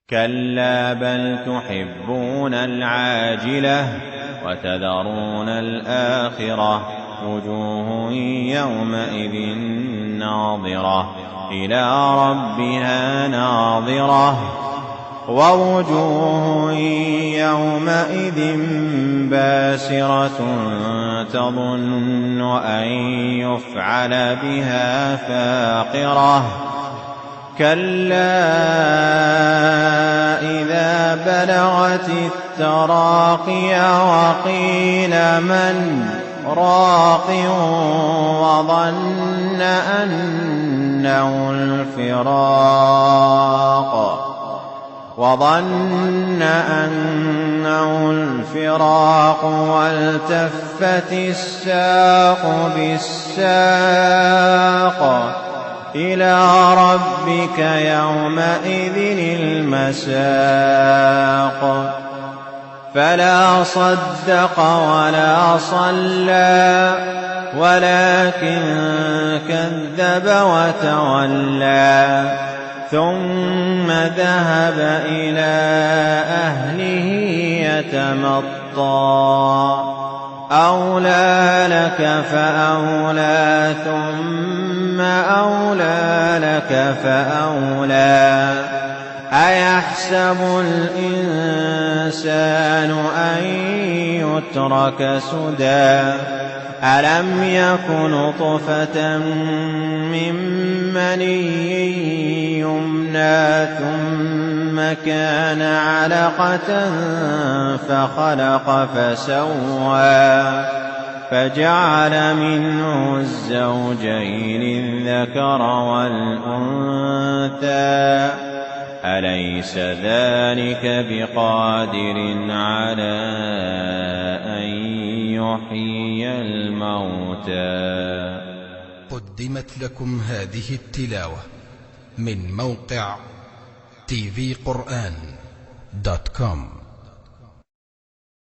كلا بل تحبون العاجلة وتذرون الآخرة وجوه يومئذ ناظرة إلى ربها ناظرة ووجوه يومئذ باسرة تظن أن يفعل بها فاقرة كلا إذا بلغت التراقي وقيل من راق وظن أنه الفراق والتفت الساق بالساق إلى ربك يومئذ المساق فلا صدق ولا صلى ولكن كذب وتولى ثم ذهب إلى أهله يتمطى أولى لك فأولى ثم أولى لك فأولى أيحسب الإنسان أن يترك سدى ألم يك نطفة من مني يمنى ثم كان علقة فخلق فسوى فجعل منه الزوجين الذكر والأنثى أليس ذلك بقادر على أن يحيي الموتى. قدمت لكم هذه التلاوة من موقع tvquran.com.